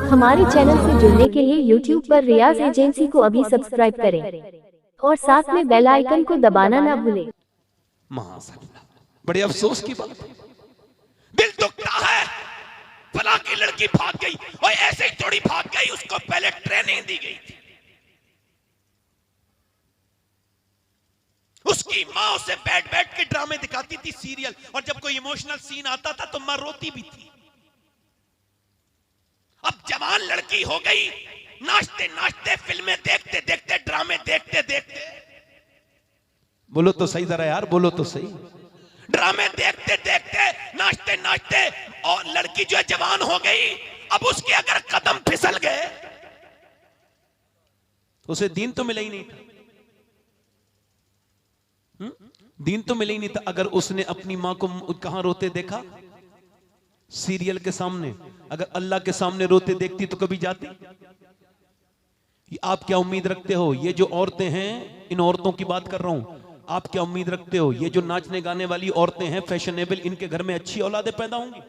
हमारे चैनल से जुड़ने के लिए YouTube पर रियाज एजेंसी को अभी सब्सक्राइब करें और साथ में बेल आइकन को दबाना ना भूलें। माशाअल्लाह, बड़े अफसोस की बात, दिल दुखता है। फला की लड़की भाग गई और ऐसे ही थोड़ी भाग गई, उसको पहले ट्रेनिंग दी गई थी। उसकी माँ उसे बैठ बैठ के ड्रामे दिखाती थी, सीरियल, और जब कोई इमोशनल सीन आता था तो माँ रोती भी थी। अब जवान लड़की हो गई, नाचते नाचते, फिल्में देखते देखते, ड्रामे देखते देखते, बोलो तो सही जरा यार, बोलो तो सही, ड्रामे देखते देखते, नाचते नाचते, और लड़की जो है जवान हो गई। अब उसके अगर कदम फिसल गए, उसे दीन तो मिला ही नहीं था, दीन तो मिला ही नहीं था। अगर उसने अपनी मां को कहां रोते देखा? सीरियल के सामने। अगर अल्लाह के सामने रोते देखती तो कभी जाती? आप क्या उम्मीद रखते हो? ये जो औरतें हैं, इन औरतों की बात कर रहा हूं, आप क्या उम्मीद रखते हो ये जो नाचने गाने वाली औरतें हैं, फैशनेबल, इनके घर में अच्छी औलादें पैदा होंगी?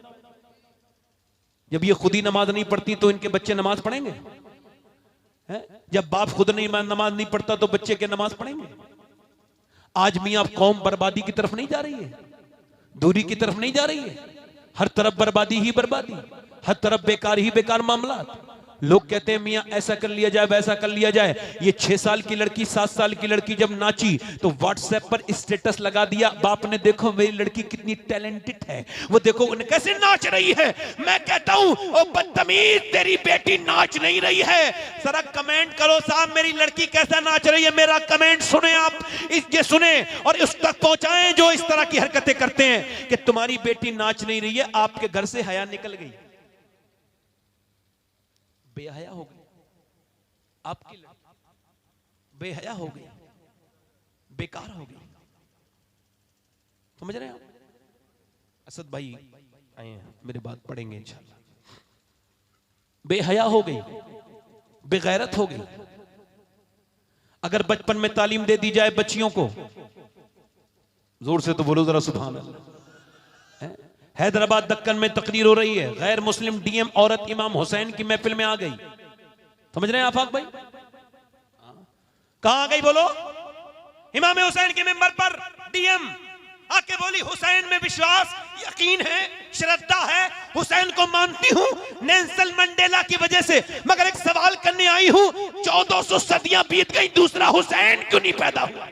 जब ये खुद ही नमाज नहीं पढ़ती तो इनके बच्चे नमाज पढ़ेंगे? जब बाप खुद नहीं नमाज नहीं पढ़ता तो बच्चे क्या नमाज पढ़ेंगे? आज मियां कौम बर्बादी की तरफ नहीं जा रही है, दूरी की तरफ नहीं जा रही है, हर तरफ बर्बादी ही बर्बादी, हर तरफ बेकार ही बेकार मामला। लोग कहते हैं मियां ऐसा कर लिया जाए, वैसा कर लिया जाए। ये 6 साल की लड़की, 7 साल की लड़की जब नाची तो व्हाट्सएप पर स्टेटस लगा दिया, बाप ने देखो मेरी लड़की कितनी टैलेंटेड है, वो देखो उन्हें कैसे नाच रही है। मैं कहता हूं ओ बदतमीज, तेरी बेटी नाच नहीं रही है, जरा कमेंट करो साहब मेरी लड़की कैसा नाच रही है। मेरा कमेंट सुने आप, ये सुने और उस तक पहुंचाएं जो इस तरह की हरकतें करते हैं कि तुम्हारी बेटी नाच नहीं रही है, आपके घर से हया निकल गई, बेहया हो गई, आपकी बेहया हो गई, बेकार हो गई। समझ रहे हैं आप? असद भाई आए हैं, मेरी बात पढ़ेंगे इंशाल्लाह। बेहया हो गई, बेगैरत हो गई। अगर बचपन में तालीम दे दी जाए बच्चियों को, जोर से तो बोलो जरा सुभान अल्लाह। हैदराबाद दक्कन में तकरीर हो रही है, गैर मुस्लिम डीएम औरत इमाम हुसैन की महफिल में आ गई। समझ रहे हैं आफाक भाई? कहां आ गई बोलो? इमाम हुसैन के मिंबर पर डीएम आके बोली, हुसैन में विश्वास, यकीन है, श्रद्धा है, हुसैन को मानती हूं नेल्सन मंडेला की वजह से, मगर एक सवाल करने आई हूं, 1400 सदियां बीत गई, दूसरा हुसैन क्यों नहीं पैदा हुआ?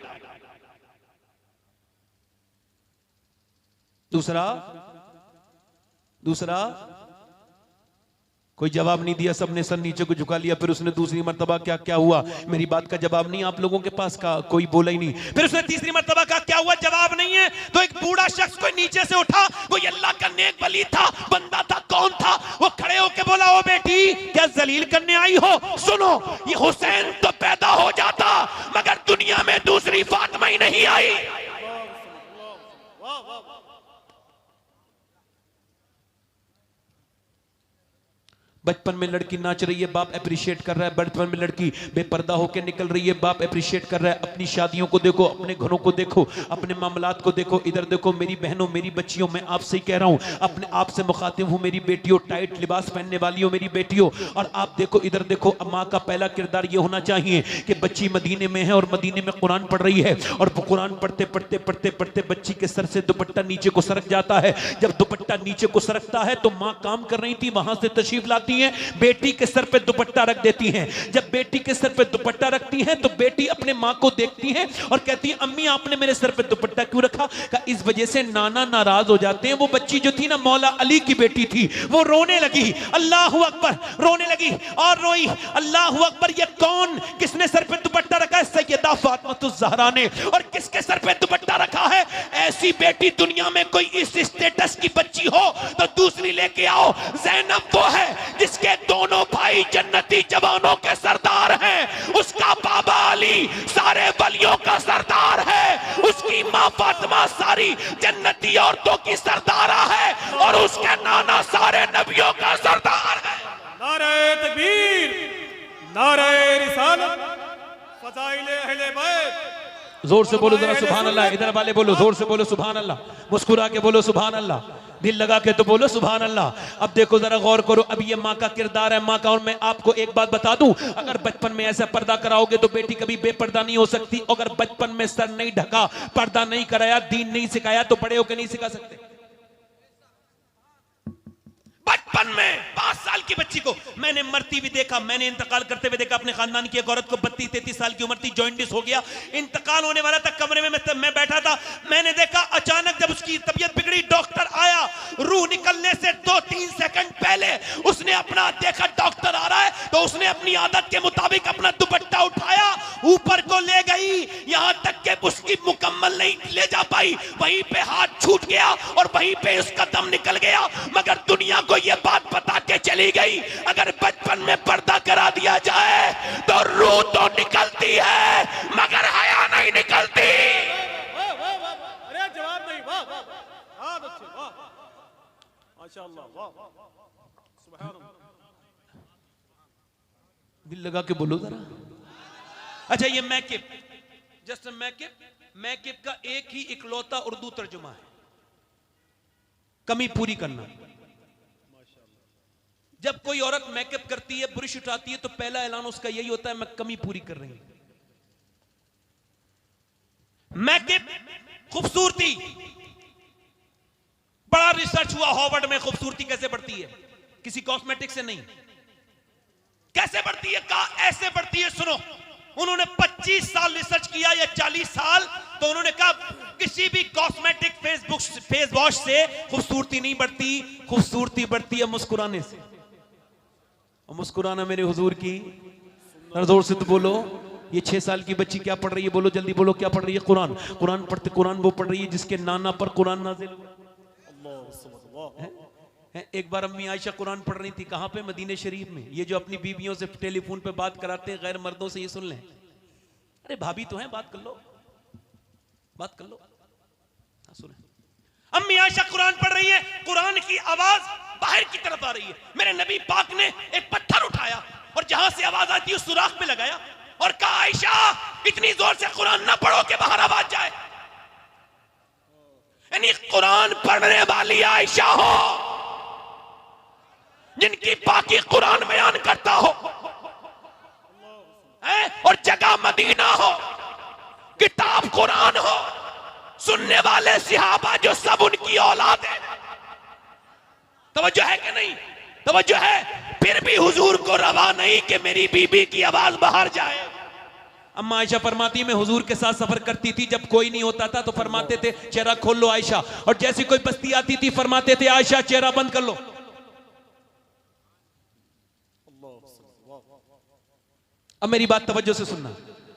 दूसरा कोई जवाब नहीं दिया, सबने सर नीचे को झुका लिया। फिर उसने दूसरी मर्तबा क्या क्या हुआ, मेरी बात का जवाब नहीं आप लोगों के पास का, कोई बोला ही नहीं। फिर उसने तीसरी मर्तबा का क्या हुआ, जवाब नहीं है। तो एक बूढ़ा शख्स कोई नीचे से उठा, वो अल्लाह का नेक वली था, बंदा था, कौन था, वो खड़े होके बोला, ओ बेटी क्या जलील करने आई हो? सुनो, ये हुसैन तो पैदा हो जाता मगर दुनिया में दूसरी फातिमा ही नहीं आई। बचपन में लड़की नाच रही है, बाप अप्रिशिएट कर रहा है। बचपन में लड़की बेपर्दा होकर निकल रही है, बाप अप्रिशिएट कर रहा है। अपनी शादियों को देखो, अपने घरों को देखो, अपने मामलात को देखो। इधर देखो मेरी बहनों, मेरी बच्चियों, मैं आपसे ही कह रहा हूं, अपने आप से मुखातिब हूं, मेरी बेटियों, टाइट लिबास पहनने वाली हो मेरी बेटियों। और आप देखो, इधर देखो, माँ का पहला किरदार ये होना चाहिए कि बच्ची मदीने में है और मदीने में कुरान पढ़ रही है, और कुरान पढ़ते पढ़ते पढ़ते पढ़ते बच्ची के सर से दुपट्टा नीचे को सरक जाता है। जब दुपट्टा नीचे को सरकता है तो माँ काम कर रही थी, वहां से तशरीफ लाती है, बेटी के सर पे दुपट्टा रख देती हैं। जब बेटी के सर पे दुपट्टा रखती हैं तो बेटी अपने माँ को देखती है और कहती है, अम्मी आपने मेरे सर पे दुपट्टा क्यों रखा? का इस वजह से नाना नाराज हो जाते हैं। वो बच्ची जो थी ना, मौला अली की बेटी थी, वो रोने लगी, अल्लाहु अकबर, रोने लगी और रोई, अल्लाहु अकबर, ये कौन, किसने सर पे दुपट्टा रखा है? सैयदा फातिमातुज़ ज़हरा ने। और किसके सर पे दुपट्टा रखा है? ऐसी बेटी दुनिया में कोई इस स्टेटस की बच्ची हो तो दूसरी लेके आओ। ज़ैनब वो है जिसके दोनों भाई जन्नती जवानों के सरदार हैं, उसका बाबा अली सारे वलियों का सरदार है, उसकी मां फातिमा सारी जन्नती औरतों की सरदारा है, और उसके नाना सारे नबियों का सरदार है। नारे तकबीर, नारे रिसालत, फज़ाइले अहले बैत। जोर से बोलो जरा सुभान अल्लाह। इधर वाले बोलो, जोर से बोलो सुभान अल्लाह, मुस्कुरा के बोलो सुभान अल्लाह। दिल लगा के तो बोलो सुभान अल्लाह। अब देखो जरा गौर करो, अब ये माँ का किरदार है, माँ का। और मैं आपको एक बात बता दूं, अगर बचपन में ऐसा पर्दा कराओगे तो बेटी कभी बेपर्दा नहीं हो सकती। अगर बचपन में सर नहीं ढका, पर्दा नहीं कराया, दीन नहीं सिखाया, तो बड़े होकर नहीं सिखा सकते। बचपन में 5 साल की बच्ची को मैंने मरती भी देखा, मैंने इंतकाल करते हुए देखा। अपने खानदान की एक औरत को 32-33 साल की उम्र थी, जॉइंटिस हो गया, इंतकाल होने वाला था। कमरे में मैं बैठा था, मैंने देखा अचानक जब उसकी तबीयत बिगड़ी, डॉक्टर आया, रूह निकलने से 2-3 सेकंड पहले उसने अपना देखा डॉक्टर आ रहा है, तो उसने अपनी आदत के मुताबिक अपना दुपट्टा उठाया, ऊपर को ले गई, यहां तक के उसकी मुकम्मल नहीं ले जा पाई, वहीं पे हाथ छूट गया और वहीं पे उसका दम निकल गया। मगर दुनिया को ये बात बता के चली गई, अगर बचपन में पर्दा करा दिया जाए तो रूह तो निकलती है मगर हया नहीं निकलती। वाह वाह वाह, अरे जवाब नहीं, वाह वाह बहुत अच्छे, वाह माशाअल्लाह, वाह सुभान अल्लाह। दिल लगा के बोलो जरा। अच्छा ये मैकिप, जस्ट मैकिप का एक ही इकलौता उर्दू तर्जुमा है, कमी पूरी करना। जब कोई औरत मेकअप करती है, ब्रश उठाती है, तो पहला ऐलान उसका यही होता है, मैं कमी पूरी कर रही हूं। मेकअप खूबसूरती, बड़ा रिसर्च हुआ हार्वर्ड में, खूबसूरती कैसे बढ़ती है, किसी कॉस्मेटिक से नहीं। कैसे बढ़ती है? कहा ऐसे बढ़ती है, सुनो। उन्होंने 25 साल रिसर्च किया या 40 साल, तो उन्होंने कहा किसी भी कॉस्मेटिक फेस वॉश से खूबसूरती नहीं बढ़ती, खूबसूरती बढ़ती है मुस्कुराने से। और मुस्कुराना मेरे हुजूर की, जोर से तो बोलो। ये 6 साल की बच्ची क्या पढ़ रही है? बोलो जल्दी बोलो, क्या पढ़ रही है? कुरान। कुरान पढ़ते, कुरान वो पढ़ रही है जिसके नाना पर कुरान नाजिल हुआ। एक बार अम्मी आयशा कुरान पढ़ रही थी, कहां पे? मदीने शरीफ में। ये जो अपनी बीवियों से टेलीफोन पे बात कराते हैं गैर मर्दों से, ये सुन लें। अरे भाभी तो है, बात कर लो, बात कर लो। सुने, अम्मी आयशा कुरान पढ़ रही है, कुरान की आवाज बाहर की तरफ आ रही है। मेरे नबी पाक ने एक पत्थर उठाया और जहां से आवाज आती है उस सुराख में लगाया और कहा आयशा इतनी जोर से कुरान ना पढ़ो कि बाहर आवाज जाए। यानी कुरान पढ़ने वाली आयशा हो, जिनकी पाकी कुरान बयान करता हो, और जगह मदीना हो, किताब कुरान हो, सुनने वाले सिहाबा जो सब उनकी औलाद है। तवज्जो है कि नहीं? तवज्जो है। फिर भी हुजूर को रवा नहीं कि मेरी बीबी की आवाज बाहर जाए। अम्मा आयशा फरमाती, मैं हुजूर के साथ सफर करती थी, जब कोई नहीं होता था तो फरमाते थे चेहरा खोल लो आयशा, और जैसी कोई बस्ती आती थी फरमाते थे आयशा चेहरा बंद कर लो। अब मेरी बात तवज्जो से सुनना।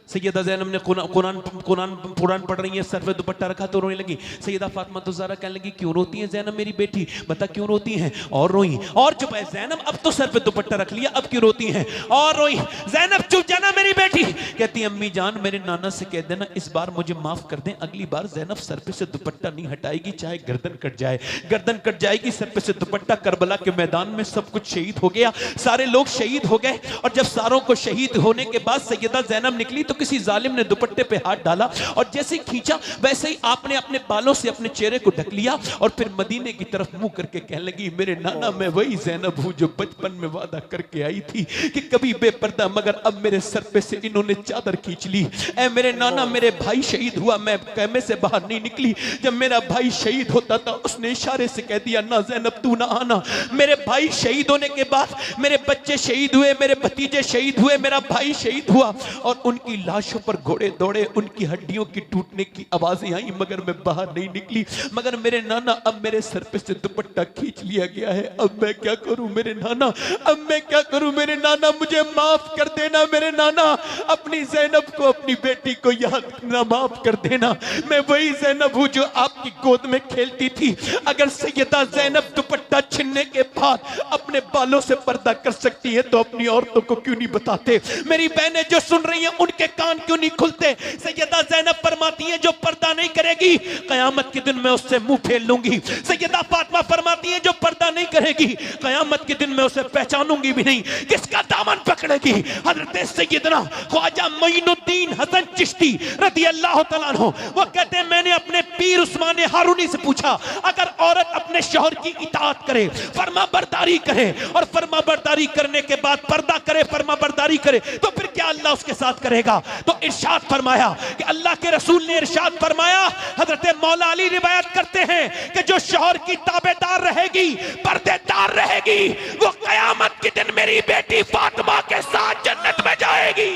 सैयदा ज़ैनब ने कुरान पढ़ रही है, सर पे दुपट्टा रखा तो रोने लगी। सैयदा फातिमा तो ज़ारा कहने लगी क्यों रोती है ज़ैनब मेरी बेटी, बता क्यों रोती हैं? और रोई और चुप है। ज़ैनब अब तो सर पे दुपट्टा रख लिया, अब क्यों रोती हैं? और रोई। ज़ैनब चुप जाना मेरी बेटी। कहती अम्मी जान मेरे नाना से कह देना इस बार मुझे माफ कर दें, अगली बार ज़ैनब सर पे से दुपट्टा नहीं हटाएगी, चाहे गर्दन कट जाए। गर्दन कट जाएगी, सर पे से दुपट्टा। करबला के मैदान में सब कुछ शहीद हो गया, सारे लोग शहीद हो गए। और जब सारों को शहीद होने के बाद सैयदा ज़ैनब निकली तो किसी जालिम ने दुपट्टे पे हाथ डाला और जैसे ही खींचा वैसे ही आपने अपने बालों से अपने चेहरे को ढक लिया और फिर मदीने की तरफ मुंह करके कहने लगी मेरे नाना मैं वही ज़ैनब हूं जो बचपन में वादा करके आई थी कि कभी बेपर्दा, मगर अब मेरे सर पे से इन्होंने चादर खींच ली। ऐ मेरे नाना मेरे भाई शहीद हुआ, मैं कैमे से बाहर नहीं निकली। जब मेरा भाई शहीद होता था उसने इशारे से कह दिया ना ज़ैनब तू ना आना। मेरे भाई शहीद होने के बाद मेरे बच्चे शहीद हुए, मेरे भतीजे शहीद हुए, मेरा भाई शहीद हुआ और उनकी लाशों पर घोड़े दौड़े, उनकी हड्डियों की टूटने की आवाजें आई मगर मैं बाहर नहीं निकली। मगर मेरे नाना अब मेरे सर पे से दुपट्टा खींच लिया गया है, अब मैं क्या करूं मेरे नाना, अब मैं क्या करूं मेरे नाना, मुझे माफ कर देना मेरे नाना। अपनी ज़ैनब को, अपनी बेटी को याद करना, माफ कर देना। मैं वही ज़ैनब हूं जो आपकी गोद में खेलती थी। अगर सैयदा ज़ैनब दुपट्टा छीनने के बाद अपने बालों से पर्दा कर सकती है तो अपनी औरतों को क्यों नहीं बताते? मेरी बहनें जो सुन रही हैं उनके कान क्यों नहीं खुलते? सैयदा ज़ैनब फरमाती हैं जो पर्दा नहीं करेगी क़यामत के दिन मैं उससे मुंह फेर लूंगी। सैयदा फातिमा फरमाती हैं जो पर्दा नहीं करेगी क़यामत के दिन मैं उसे पहचानूंगी भी नहीं। किसका दामन पकड़ेगी? हजरत सैयदना ख्वाजा मोइनुद्दीन हसन चिश्ती रज़ी अल्लाह तआला अन्हु, वो कहते हैं मैंने अपने पीर उस्मान हारूनी से पूछा, अगर औरत अपने शौहर की इताअत करे, फरमा बरदारी करे और फरमा बरदारी करने के बाद पर्दा करे, फरमा बरदारी करे, तो फिर क्या अल्लाह उसके साथ करेगा? तो इरशाद फरमाया कि अल्लाह के रसूल ने इरशाद फरमाया, हजरत मौला अली रिवायत करते हैं कि जो शौहर की ताबेदार रहेगी, पर्देदार रहेगी, वो क़यामत के दिन मेरी बेटी फातिमा के साथ जन्नत में जाएगी।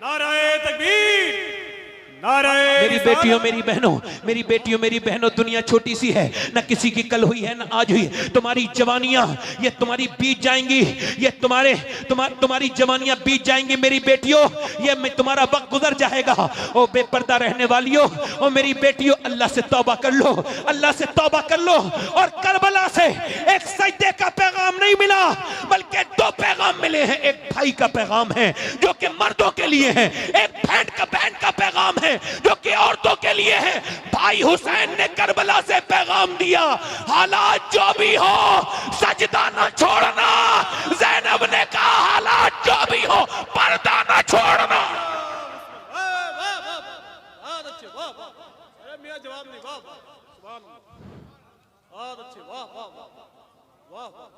नाराए तकबीर, नाराए मेरी बेटियों मेरी बहनों, मेरी बेटियों मेरी बहनों, दुनिया छोटी सी है, ना किसी की कल हुई है ना आज हुई। तुम्हारी जवानियां ये तुम्हारी बीत जाएंगी, ये तुम्हारी जवानियां बीत जाएंगी मेरी बेटियों, ये तुम्हारा वक्त गुजर जाएगा। ओ बेपर्दा रहने वालियों, ओ मेरी बेटियों, अल्लाह से तौबा कर लो, अल्लाह से तौबा कर लो। और करबला से एक सजदे का पैगाम नहीं मिला, बल्कि दो पैगाम मिले हैं। एक भाई का पैगाम है जो कि मर्दों के लिए है, एक बहन का पैगाम है जो कि औरतों के लिए है। भाई हुसैन ने करबला से पैगाम दिया, हालात जो भी हो सजदा न छोड़ना। ज़ैनब ने कहा हालात जो भी हो पर्दा न छोड़ना। वाह वाह वाह, बहुत अच्छे, वाह वाह, अरे मियां जवाब नहीं, वाह वाह, सुभान अल्लाह, बहुत अच्छे, वाह वाह वाह वाह,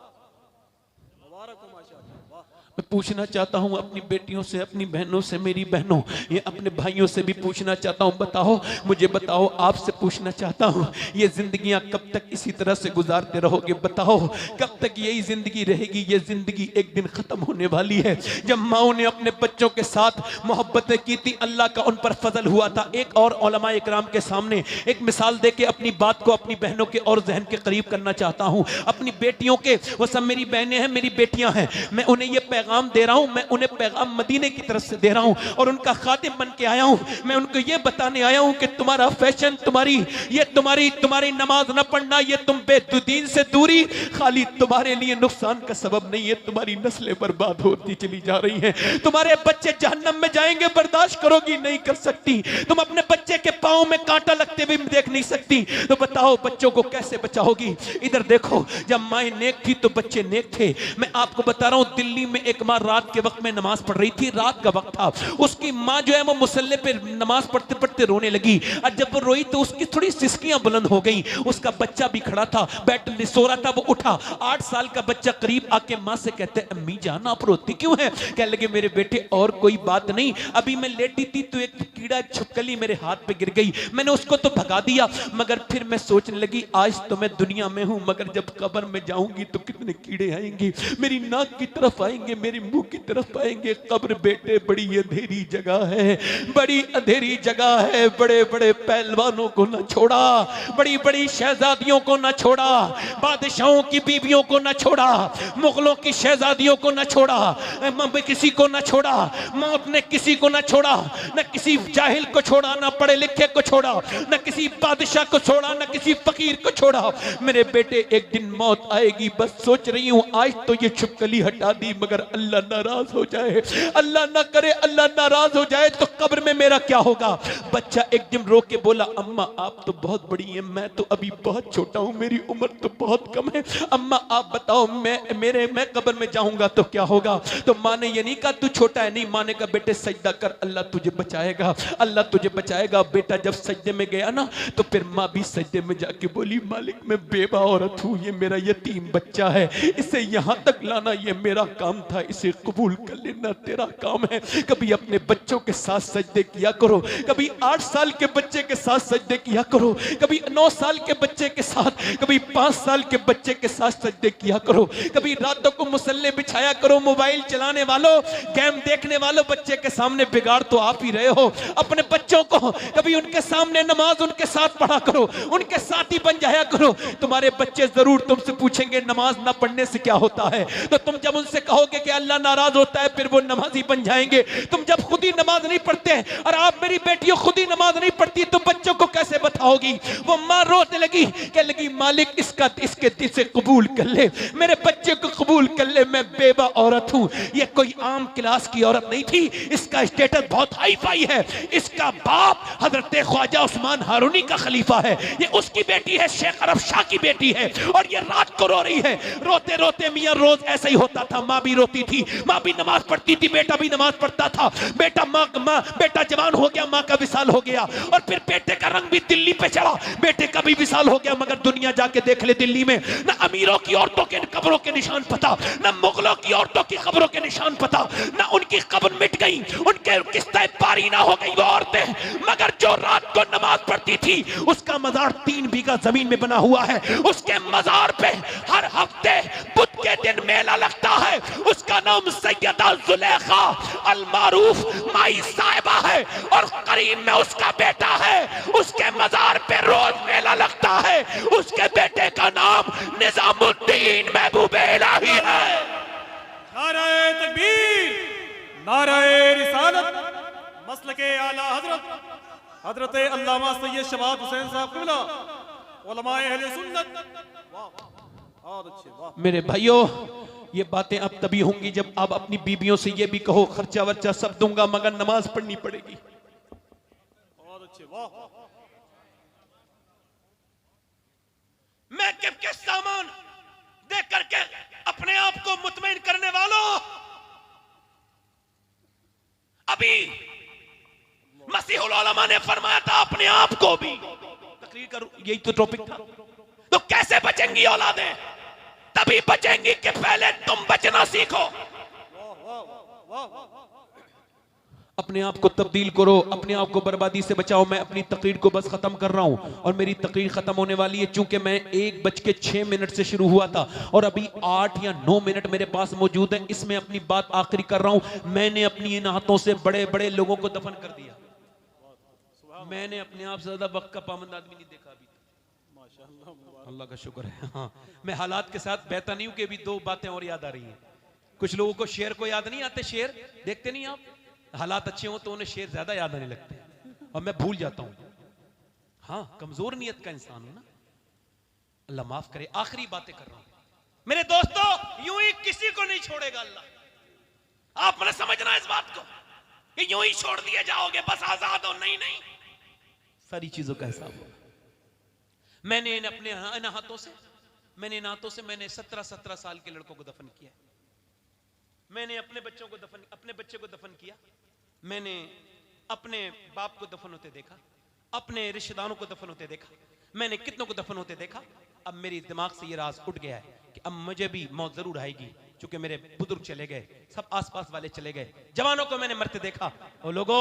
मुबारक हो माशाअल्लाह, वाह। मैं पूछना चाहता हूं अपनी बेटियों से, अपनी बहनों से, मेरी बहनों, ये अपने भाइयों से भी पूछना चाहता हूं, बताओ मुझे, बताओ आपसे पूछना चाहता हूं, ये जिंदगियां कब तक इसी तरह से गुजारते रहोगे? बताओ कब तक यही जिंदगी रहेगी? ये जिंदगी एक दिन खत्म होने वाली है। जब माओ ने अपने बच्चों के साथ मोहब्बतें की थी, अल्लाह का उन पर फजल हुआ था। एक और उलमा इकराम के सामने एक मिसाल दे के अपनी बात को अपनी बहनों के और जहन के करीब करना चाहता हूं। अपनी बेटियों के, वो सब मेरी बहनें हैं, मेरी बेटियां हैं, मैं उन्हें ये पैगाम दे रहा हूं, मैं उन्हें पैगाम मदीने की तरफ से दे रहा हूं और उनका खातिम बन के आया हूं। मैं उनको ये बताने आया हूं कि तुम्हारा फैशन, तुम्हारी नमाज न पढ़ना, ये तुम बेदीन से दूरी खाली तुम्हारे लिए नुकसान का सबब नहीं है, तुम्हारी नस्लें बर्बाद होती चली जा रही हैं। तुम्हारे बच्चे जहन्नम में जाएंगे, बर्दाश्त करोगी नहीं कर सकती। तुम अपने बच्चे के पांव में कांटा लगते हुए देख नहीं सकती, तो बताओ बच्चों को कैसे बचाओगी? इधर देखो, जब माए नेक थी तो बच्चे नेक थे। मैं आपको बता रहा हूं, दिल्ली में एक माँ रात के वक्त में नमाज पढ़ रही थी, रात का वक्त था, उसकी माँ जो है वो मुसल्ले पे नमाज पढ़ते पढ़ते रोने लगी। और जब वो रोई तो उसकी थोड़ी सिसकियां बुलंद हो गई। उसका बच्चा भी खड़ा था, बैठ सो रहा था, वो उठा। 8 साल का बच्चा करीब आके माँ से कहते हैं, अम्मी जान आप रोती क्यों है? कहने लगे, मेरे बेटे और कोई बात नहीं, अभी मैं लेटी थी तो एक कीड़ा छिपकली मेरे हाथ पे गिर गई, मैंने उसको तो भगा दिया, मगर फिर मैं सोचने लगी आज तो मैं दुनिया में हूं, मगर जब कब्र में जाऊंगी तो कितने कीड़े आएंगे, मेरी नाक की तरफ आएंगे, मेरे मुंह की तरफ आएंगे। कब्र बेटे बड़ी अंधेरी जगह है, बड़ी अंधेरी जगह है। बड़े बड़े पहलवानों को न छोड़ा, बड़ी बड़ी शहजादियों को न छोड़ा, बादशाहों की बीवियों को न छोड़ा, मुगलों की शहजादियों को न छोड़ा, किसी को न छोड़ा, मौत ने किसी को न छोड़ा, न किसी जाहिल को छोड़ा, न पढ़े लिखे को छोड़ा, न किसी बादशाह को छोड़ा, न किसी फकीर को छोड़ा। मेरे बेटे एक दिन मौत आएगी, बस सोच रही हूं आज तो ये छिपकली हटा दी, मगर अल्लाह नाराज हो जाए, अल्लाह ना करे अल्लाह नाराज हो जाए तो कब्र में मेरा क्या होगा? बच्चा एक दिन रो के बोला, अम्मा आप तो बहुत बड़ी हैं, मैं तो अभी बहुत छोटा हूं, मेरी उम्र तो बहुत कम है, अम्मा आप बताओ मैं कब्र में जाऊंगा तो क्या होगा? तो माँ ने ये नहीं कहा तू छोटा है, नहीं, माँ ने कहा बेटे सजदा कर, अल्लाह तुझे बचाएगा, अल्लाह तुझे बचाएगा। बेटा जब सजदे में गया ना तो फिर माँ भी सजदे में जाके बोली, मालिक मैं बेवा औरत हूँ, ये मेरा यतीम बच्चा है, इसे यहाँ तक लाना ये मेरा काम था, इसे कबूल कर लेना तेरा काम है। कभी अपने बच्चों के साथ सजदे किया करो, कभी 8 साल के बच्चे के साथ सजदे किया करो, कभी 9 साल के बच्चे के साथ, कभी 5 साल के बच्चे के साथ सजदे किया करो, कभी रातों को मुसल्ले बिछाया करो। मोबाइल चलाने वालों, गेम देखने वालों, बच्चे के सामने बिगाड़ तो आप ही रहे हो। अपने बच्चों को कभी उनके सामने नमाज उनके साथ पढ़ा करो, उनके साथ ही बन जाया करो। तुम्हारे बच्चे जरूर तुमसे पूछेंगे नमाज ना पढ़ने से क्या होता है, तो तुम जब उनसे कहोगे कि अल्लाह नाराज होता है फिर वो नमाजी बन जाएंगे। तुम जब खुद ही नमाज नहीं पढ़ते हैं और आप मेरी बेटियों खुद ही नमाज नहीं पढ़ती तो बच्चों को कैसे बताओगी? वो माँ रोने लगी, कह लगी मालिक इसके दिल से कबूल कर ले, मेरे बच्चे को कबूल कर ले, मैं बेवा औरत हूँ। ये कोई आम क्लास की औरत नहीं थी, इसका स्टेटस बहुत हाई फाई है। इसका बाप हजरत ख्वाजा उस्मान हारूनी का खलीफा है, ये उसकी बेटी है, शेख अरब शाह की बेटी है, और ये रात को रो रही है। रोते रोते मियां रोज ऐसा ही होता था, माँ भी रोती थी, माँ भी नमाज पढ़ती थी, बेटा भी नमाज पढ़ता था। बेटा जवान हो गया, माँ का विसाल हो गया, और फिर बेटे का रंग भी दिल्ली पे चढ़ा, बेटे का भी विसाल हो गया। मगर दुनिया जाके देख ले, दिल्ली में न अमीरों की औरतों के कब्रों के निशान पता, न मुगलों की औरतों की कब्रों के निशान पता, न उनकी कब्र मिट गई, उनके किस्तें पारी ना हो गई वो औरतें। मगर जो रात को नमाज पढ़ती थी उसका मजार 3 बीघा जमीन में बना हुआ है, उसके मजार पे हर हफ्ते बुध के दिन मेला लगता है। उसका नाम सैयदा जुलेखा अल मारूफ माई साहिबा है, और करीम में उसका बेटा है, उसके मजार पे रोज मेला लगता है। उसके बेटे का नाम निजामुद्दीन महबूब इलाही है। नाराए तकबीर, नाराए रिसालत, मसलके आला हजरत अल्लामा सैयद शबाब हुसैन साहब क़िबला, उलमाए अहले सुन्नत। वाह बहुत अच्छे, वाह। मेरे भाइयों, ये बातें अब तभी होंगी जब आप अपनी बीबियों से ये भी कहो खर्चा वर्चा सब दूंगा मगर नमाज पढ़नी पड़ेगी। बहुत अच्छे, वाह। मैं के सामान दे करके अपने आप को मुतमईन करने वालों, अभी मसीहुल उलमा ने फरमाया था अपने आप को भी तकरीर करो, यही तो टॉपिक था। तो कैसे बचेंगी औलादें? तभी बचेंगी कि पहले तुम बचना सीखो। अपने आप को तब्दील करो, अपने आप को बर्बादी से बचाओ। मैं अपनी तकरीर को बस खत्म कर रहा हूं और मेरी तकरीर खत्म होने वाली है, चूंकि मैं 1:06 से शुरू हुआ था और अभी 8 या 9 मिनट मेरे पास मौजूद है। इसमें अपनी बात आखिरी कर रहा हूं। मैंने अपनी इन हाथों से बड़े बड़े लोगों को दफन कर दिया। मैंने अपने आप से ज्यादा वक्त का पाबंद आदमी नहीं देखा अभी तक, माशाअल्लाह, अल्लाह का शुक्र है। हाँ, मैं हालात के साथ बहता नहीं हूं कि अभी 2 बातें और याद आ रही हैं। कुछ लोगों को शेर को याद नहीं आते, शेर देखते नहीं आप, हालात अच्छे हो तो उन्हें शेर ज्यादा याद आने लगते हैं और मैं भूल जाता हूं। हाँ, कमजोर नियत का इंसान हूं ना, अल्लाह माफ करे। आखिरी बातें कर रहा हूं मेरे दोस्तों, यूं ही किसी को नहीं छोड़ेगा अल्लाह। आप मैंने समझना इस बात को कि यूं ही छोड़ दिए जाओगे बस आजाद हो, नहीं नहीं, सारी चीजों का हिसाब होगा। मैंने अपने इन हाथों से मैंने 17 साल के लड़कों को दफन किया। मैंने अपने बच्चे को दफन किया। मैंने अपने बाप को दफन होते देखा, अपने रिश्तेदारों को दफन होते देखा, मैंने कितनों को दफन होते देखा। अब मेरी दिमाग से ये राज उठ गया है कि अब मुझे भी मौत जरूर आएगी, क्योंकि मेरे बुजुर्ग चले गए, सब आसपास वाले चले गए, जवानों को मैंने मरते देखा। ओ लोगों,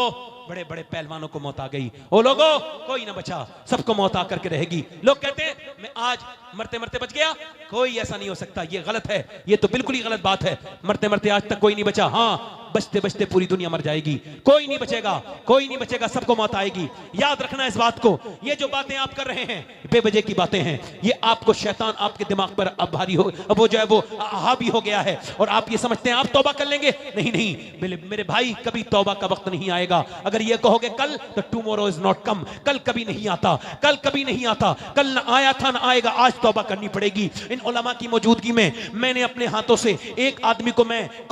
बड़े बड़े पहलवानों को मौत आ गई। ओ लोगों, कोई ना बचा, सबको मौत आकर के रहेगी। लोग कहते हैं मैं आज मरते मरते बच गया, कोई ऐसा नहीं हो सकता, ये गलत है, ये तो बिल्कुल ही गलत बात है। मरते मरते आज तक कोई नहीं बचा। हाँ, बचते बचते पूरी दुनिया मर जाएगी, कोई नहीं बचेगा, कोई नहीं बचेगा, सबको मौत आएगी। याद रखना इस बात को। ये जो बातें आप कर रहे हैं बेवजह की बातें हैं, ये आपको शैतान आपके दिमाग पर अब भारी हो, अब वो जो है वो हावी हो गया है और आप ये समझते हैं आप तौबा कर लेंगे। नहीं नहीं मेरे भाई, कभी तौबा का वक्त नहीं आएगा। अगर ये कहोगे कल, तो टुमारो इज नॉट कम, कल कभी नहीं आता, कल कभी नहीं आता, कल ना आया था ना आएगा, आज तौबा करनी पड़ेगी। इन उलमा की मौजूदगी में मैंने अपने हाथों से एक आदमी को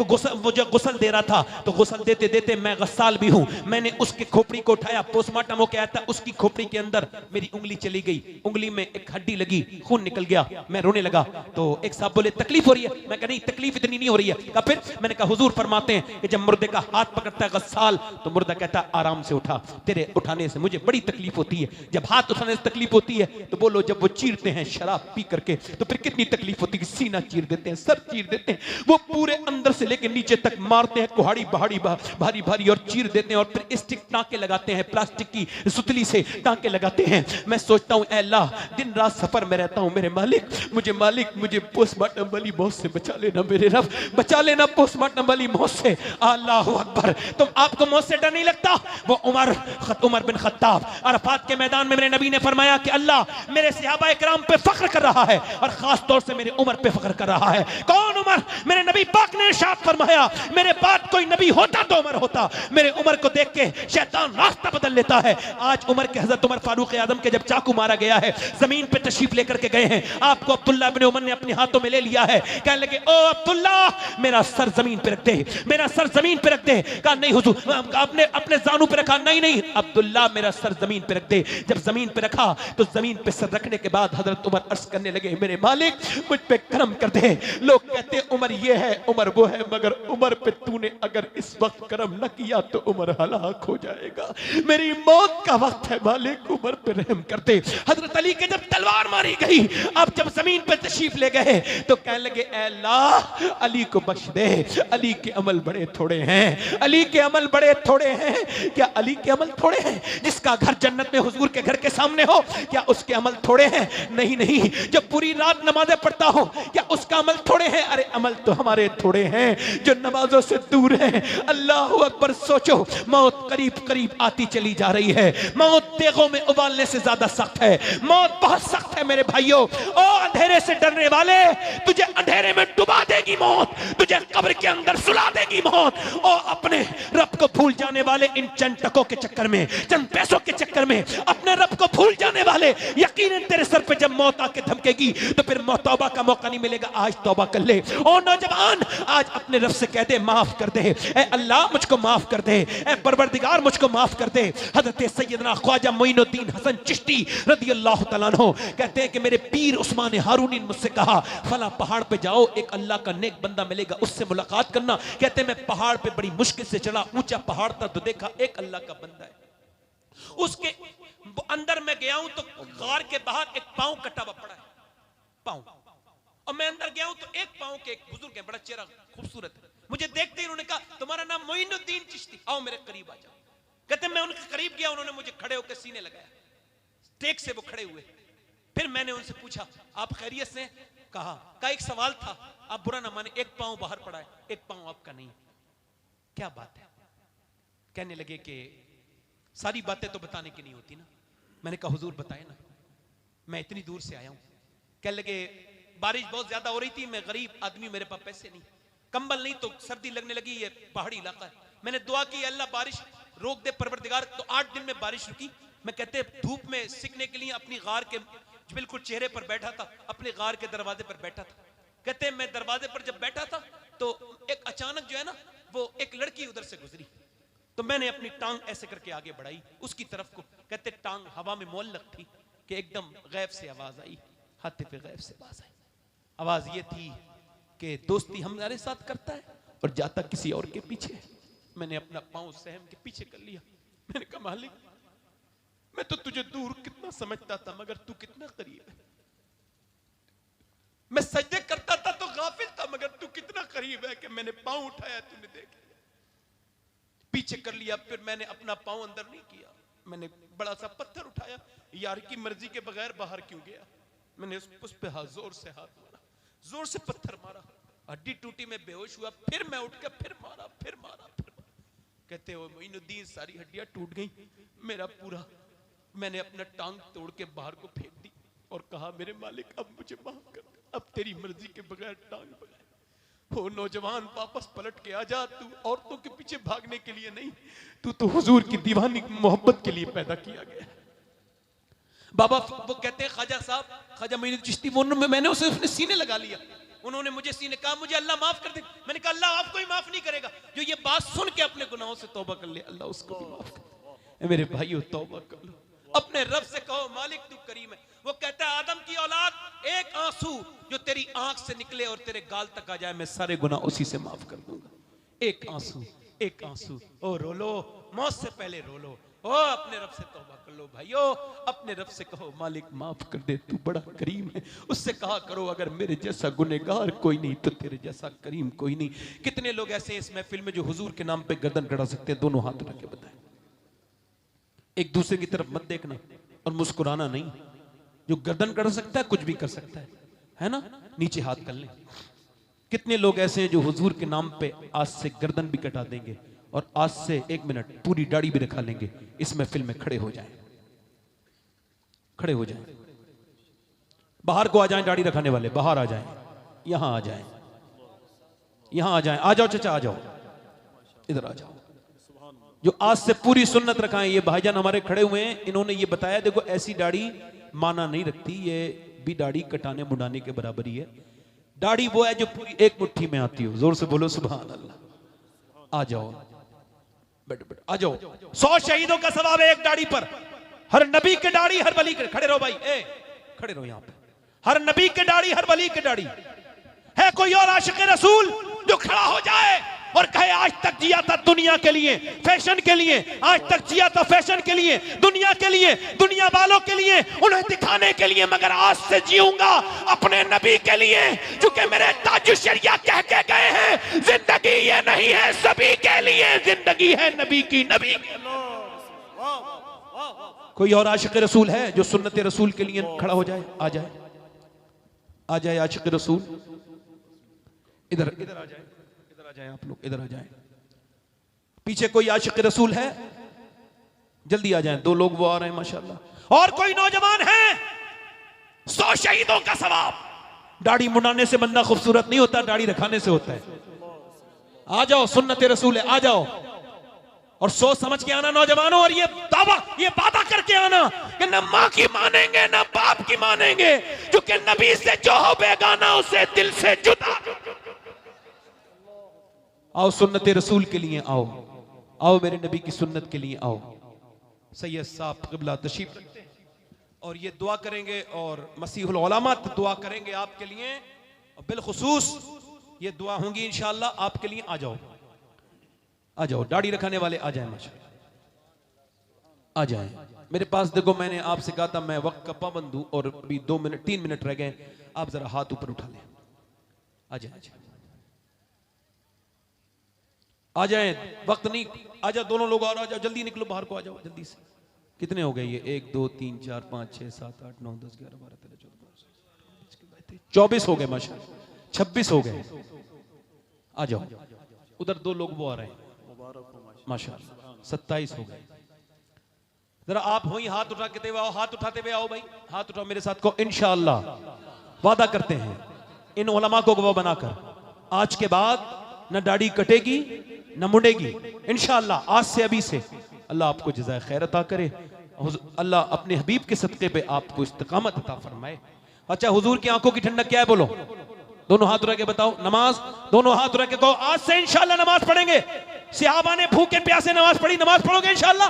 गुस्ल दे रहा था, तो गुस्ल देते देते मैं गस्साल भी हूं, मैंने उसकी खोपड़ी को उठाया, पोस्टमार्टम हो गया था, उसकी खोपड़ी के अंदर मेरी उंगली चली गई, उंगली में एक हड्डी लगी, खून निकल गया, मैं रोने लगा। तो एक साहब बोले तकलीफ हो रही है, मैं कहा नहीं तकलीफ इतनी नहीं हो रही है। कहा फिर? मैंने कहा हुजूर फरमाते हैं कि जब मुर्दे का हाथ पकड़ता है गस्साल तो मुर्दा कहता है आराम से उठा, तेरे उठाने से मुझे बड़ी तकलीफ होती है। जब हाथ उठाने से तकलीफ होती है तो बोलो जब वो चीरते हैं शराब पी करके तो फिर कितनी तकलीफ होती है। सीना चीर देते हैं, सर चीर देते हैं, वो पूरे अंदर से लेकर नीचे तक मारते हैं, कुहाड़ी भारी भारी और चीर देते हैं और फिर स्टिक टांके लगाते हैं, प्लास्टिक की सुतली से टांके लगाते हैं। मैं सोचता हूं ऐ अल्लाह दिन रात सफर में रहता हूँ, मेरे मालिक मुझे पोस्टमार्टम वाली मौत से बचा लेना, मेरे रब बचा लेना पोस्टमार्टम वाली मौत से। अल्लाह अकबर। तुम आपको मौत से डर नहीं लगता? वो उमर बिन खत्ताब अरफात के मैदान में मेरे नबी ने फरमाया कि अल्लाह मेरे सहाबा इकराम पे फख्र कर रहा है और खास तौर से मेरे उमर पे फख्र कर रहा है। कौन उमर? मेरे नबी पाक ने इरशाद फरमाया मेरे बाद कोई नबी होता तो उमर होता। मेरे उमर को देख के शैतान रास्ता बदल लेता है। आज उमर के हजरत उमर फारूक आजम के जब चाकू मारा गया है, जमीन पे तशरीफ लेकर के गए हैं, आपको अब्दुल्ला इब्ने उमर ने अपने हाथों में ले लिया है। कहने लगे ओ अब्दुल्ला मेरा सर जमीन पे रख दे, मेरा सर जमीन पे रख दे। कहा नहीं हुजूर, आपने अपने जानू पे रखा। नहीं अब्दुल्ला मेरा सर जमीन पे रख दे। जब जमीन पे रखा तो जमीन पे सर रखने के बाद हजरत उमर अर्ज करने लगे मेरे मालिक मुझ पे करम कर दे। लोग कहते उमर ये है उमर वो है, मगर उमर पे तूने अगर इस वक्त करम न किया तो उमर हलाक हो जाएगा। मेरी मौत का वक्त है मालिक, उमर पे रहम कर दे। हजरत अली के जब तलवार मारी गई, अब जब जमीन पे तशरीफ ले गए तो कहने लगे ऐ अल्लाह अली को बख्श दे, अली के अमल बड़े थोड़े हैं, अली के अमल बड़े थोड़े हैं। क्या अली के अमल थोड़े हैं? जिसका घर जन्नत में हुजूर के घर के सामने हो, क्या उसके अमल थोड़े हैं? नहीं। जो पूरी रात नमाजें पढ़ता हो, क्या उसका अमल थोड़े हैं? अरे अमल तो हमारे थोड़े हैं जो नमाजों से दूर हैं। अल्लाह अकबर। सोचो मौत करीब करीब आती चली जा रही है। मौत तेगों में उबालने से ज्यादा सख्त है, मौत बहुत सख्त है मेरे भाइयों। ओ अंधेरे से डरने वाले, तुझे अंधेरे में डुबा देगी मौत, तुझे कब्र के अंदर सुला देगी मौत। ओ अपने रब को भूल जाने वाले, इन चंद टकों के चक्कर में, चंद पैसों के चक्कर में अपने रब को भूल जाने वाले, यकीनन तेरे सर पे जब मौत आके धमकेगी तो फिर तौबा का मौका नहीं मिलेगा। आज तौबा कर ले। ओ नौजवान, आज अपने रब से कह दे माफ कर दे, ए अल्लाह मुझको माफ कर दे, ए परवरदिगार मुझको माफ कर दे। हजरत सैयदना ख्वाजा मोइनुद्दीन हसन चिश्ती रदी अल्लाह तआला अन्हु कहते हैं कि मेरे पीर उस्मान हारूनी ने मुझसे कहा फला पहाड़ पे जाओ, एक अल्लाह का नेक बंदा मिलेगा, उससे मुलाकात करना। कहते मैं पहाड़ पे बड़ी मुश्किल से चढ़ा, ऊंचा पहाड़ था, तो देखा एक अल्लाह का बंदा है, उसके अंदर मैं गया हूं तो गार के बाहर एक पांव कटा हुआ पड़ा है, पांव, और मैं अंदर गया हूं तो एक पांव के एक बुजुर्ग है, बड़ा चेहरा खूबसूरत है। मुझे देखते ही उन्होंने कहा तुम्हारा नाम मोइनुद्दीन चिश्ती, आओ मेरे करीब आ जाओ। कहते मैं उनके करीब गया, उन्होंने मुझे खड़े होकर सीने लगाया, टेक से वो खड़े हुए। फिर मैंने उनसे पूछा आप खैरियत से? कहा एक सवाल था, आप बुरा ना माने, एक पांव बाहर पड़ा है, एक पांव आपका नहीं, क्या बात है? कहने लगे कि सारी बातें तो बताने की नहीं होती ना। मैंने कहा हुजूर बताए ना, मैं इतनी दूर से आया हूं। कहने लगे बारिश बहुत ज्यादा हो रही थी, मैं गरीब आदमी, मेरे पास पैसे नहीं, कंबल नहीं, तो सर्दी लगने लगी, ये पहाड़ी इलाका है। मैंने दुआ की अल्लाह बारिश रोक दे परवरदिगार, तो 8 दिन में बारिश रुकी। मैं कहते धूप में सिकने के लिए अपनी गार के बिल्कुल चेहरे पर बैठा था, अपने गार के दरवाजे पर बैठा था। कहते मैं दरवाजे पर जब बैठा था तो एक अचानक जो है ना, वो एक लड़की उधर से गुजरी, तो मैंने अपनी टांग ऐसे करके आगे बढ़ाई उसकी तरफ को। कहते टांग हवा में मुअल्लक थी कि एकदम गैब से आवाज आई, हाथे पे गैब से आवाज आई। आवाज ये थी कि दोस्ती हमारे साथ करता है और जाता किसी और के पीछे। मैंने अपना पांव सहम के पीछे कर लिया। मैंने कहा मालिक मैं तो तुझे दूर कितना समझता था, मगर तू कितना करीब है। मैं सजदे करता था तो गाफिल था, मगर तू कितना करीब है कि मैंने पांव उठाया तूने देख लिया, पीछे कर लिया। फिर मैंने अपना पांव अंदर नहीं किया, मैंने बड़ा सा पत्थर उठाया, यार की मर्जी के बगैर बाहर क्यों गया। मैंने उस पे जोर से हाथ मारा, जोर से पत्थर मारा, हड्डी टूटी, में बेहोश हुआ। फिर मैं उठ कर फिर मारा, फिर मारा, फिर मारा। कहते हो मोइनुद्दीन सारी हड्डियां टूट गई, मेरा पूरा, मैंने अपना टांग तोड़ के बाहर को फेंक दी और कहा मेरे मालिक अब मुझे माफ कर दे, अब तेरी मर्जी के बगैर टांग बगाए। हो नौजवान वापस पलट के आ जा, तू औरतों के पीछे भागने के लिए नहीं, तू तो हुजूर की दीवानी मोहब्बत के लिए पैदा किया गया। बाबा वो कहते हैं ख्वाजा साहब, ख्वाजा मोइनुद्दीन चिश्ती, मैंने उसे अपने सीने लगा लिया, उन्होंने मुझे सीने कहा मुझे अल्लाह माफ कर दे। मैंने कहा अल्लाह आपको ही माफ नहीं करेगा, जो ये बात सुन के अपने गुनाहों से तौबा कर ले अल्लाह उसको भी माफ कर। मेरे भाइयों तौबा कर लो, अपने रब से कहो मालिक तू करीम है। वो कहता है आदम की औलाद, एक आंसू जो तेरी आंख से निकले और तेरे गाल तक आ जाए मैं सारे गुनाह उसी से माफ कर दूंगा। एक आंसू, एक आंसू, ओ रो लो, मौत से पहले रो लो, ओ अपने रब से तौबा कर लो भाइयों, अपने रब से कहो मालिक माफ कर दे, तू बड़ा करीम है। उससे कहा करो अगर मेरे जैसा गुनहगार कोई नहीं तो तेरे जैसा करीम कोई नहीं। कितने लोग ऐसे इस महफिल में जो हुजूर के नाम पे गर्दन गड़ा सकते हैं? दोनों हाथ रख के बताएं। एक दूसरे की तरफ मत देखना और मुस्कुराना नहीं, जो गर्दन कर सकता है कुछ भी कर सकता है ना? नीचे हाथ कर लें। कितने लोग ऐसे हैं जो हुजूर के नाम पे आज से गर्दन भी कटा देंगे और आज से 1 मिनट पूरी दाढ़ी भी रखा लेंगे, इस महफिल में खड़े हो जाएं, खड़े हो जाएं। बाहर को आ जाएं, दाढ़ी रखाने वाले बाहर आ जाएं, यहां आ जाएं, यहां आ जाएं। आ जाओ चाचा, आ जाओ, इधर आ जाओ। जो आज से पूरी सुन्नत रखाएं, ये भाईजान हमारे खड़े हुए हैं, इन्होंने ये बताया देखो ऐसी दाढ़ी माना नहीं रखती, ये भी दाढ़ी कटाने मुड़ाने के बराबर ही है। दाढ़ी वो है जो पूरी एक मुट्ठी में आती हो। जोर से बोलो सुभान अल्लाह। आ जाओ, बैठो बैठो, आ जाओ। 100 शहीदों का सवाब है एक दाढ़ी पर। हर नबी के दाढ़ी हर वली के, खड़े रहो भाई, खड़े रहो यहां पे। हर नबी के दाढ़ी हर वली के दाढ़ी है। कोई और आशिक रसूल जो खड़ा हो जाए और कहे आज तक जिया था दुनिया के लिए, फैशन के लिए, आज तक जिया था फैशन के लिए, दुनिया के लिए, दुनिया वालों के लिए, उन्हें दिखाने के लिए, मगर आज से जीऊंगा अपने नबी के लिए, क्योंकि मेरे ताजु शरिया कह के गए हैं जिंदगी ये नहीं है सभी के लिए, जिंदगी है नबी की, नबी की। कोई और आशिक रसूल है जो सुन्नत रसूल के लिए खड़ा हो जाए? आ जाए, आ जाए आशिक रसूल, इधर इधर आ जाए, इधर आ जाए आप लोग, इधर आ जाए। पीछे कोई आशिक रसूल है? जल्दी आ जाए, 2 लोग वो आ रहे हैं माशाल्लाह। और कोई नौजवान है? 100 शहीदों का सवाब। दाढ़ी मुड़ाने से बंदा खूबसूरत नहीं होता, दाढ़ी रखाने से होता है। आ जाओ, सुन्नत रसूल है, आ जाओ। और सोच समझ के आना नौजवानों, और ये दावा, ये वादा करके आना कि न माँ की मानेंगे न बाप की मानेंगे, क्योंकि नबी से जो हो बेगाना उसे दिल से जुदा। आओ सुन्नत रसूल के लिए आओ, आओ मेरे नबी की सुन्नत के लिए आओ। सैयद साहब क़िबला तशरीफ रखते हैं और ये दुआ करेंगे, और मसीहुल उलमा दुआ करेंगे आपके लिए, और बिलखुसूस ये दुआ होंगी इंशाअल्लाह आपके लिए। आ जाओ, आ जाओ, दाढ़ी रखाने वाले आ जाए माशाअल्लाह, आ जाए। मेरे पास देखो, मैंने आपसे कहा था मैं वक्त का पाबंद हूं, और अभी 2 मिनट 3 मिनट रह गए, आप जरा हाथ ऊपर उठा लें। आ जाए, आ जाए, आ जाए, वक्त नहीं। आ जाओ दोनों लोग, और आ जाओ, जल्दी निकलो बाहर को, आ जाओ जल्दी से। कितने हो गए ये? 1 2 3 4 5 6 7 8 9 10 11 12 13 14 24 हो गए माशाअल्लाह, 26 हो गए। आ जाओ, उधर 2 लोग वो आ रहे हैं माशाअल्लाह, 27 हो गए। जरा आप हो ही हाथ उठा के आओ, हाथ उठाते हुए आओ भाई, हाथ उठाओ मेरे साथ को। इंशाअल्लाह वादा करते हैं इन उलमा को गवाह बनाकर, आज के बाद न दाढ़ी कटेगी न मुड़ेगी इंशाअल्लाह। आज से, अभी से अल्लाह आपको जज़ाए खैर अता करे, अल्लाह अपने हबीब के सदक़े पे आपको इस्तिक़ामत अता फरमाए। अच्छा, हुजूर की आंखों की ठंडक क्या है? बोलो, दोनों हाथ उठा के बताओ। नमाज, दोनों हाथ उठा के कहो आज से इंशाअल्लाह नमाज पढ़ेंगे। सहाबा ने भूखे प्यासे नमाज पढ़ी, नमाज पढ़ोगे इंशाअल्लाह।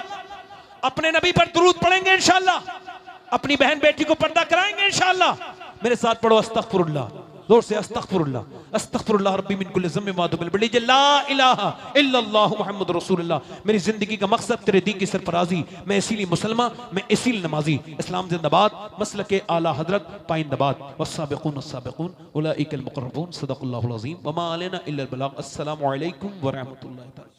अपने नबी पर दुरूद पढ़ेंगे इंशाअल्लाह। अपनी बहन बेटी को पर्दा कराएंगे इंशाअल्लाह। मेरे साथ पढ़ो अस्तगफिरुल्लाह, जोर से अस्तगफिरुल्लाह, अस्तगफिरुल्लाह रब्बी मिन कुल्लि ज़म्बिन व अतूबु इलैहि, ला इलाहा इल्लल्लाह मुहम्मदुर रसूलुल्लाह। मेरी जिंदगी का मकसद तेरे दीन की सरफराजी, मैं इसीलिए मुसलमान, मैं इसीलिए नमाजी। इस्लाम जिंदाबाद, मसलके आला हजरत पाइंदाबाद। वस्साबिकून अस्साबिकून उलाइकल मुक़र्रबून। सदक़ल्लाहुल अज़ीम व मा अलैना इल्लल बलाग। अस्सलामु अलैकुम व रहमतुल्लाहि तआला।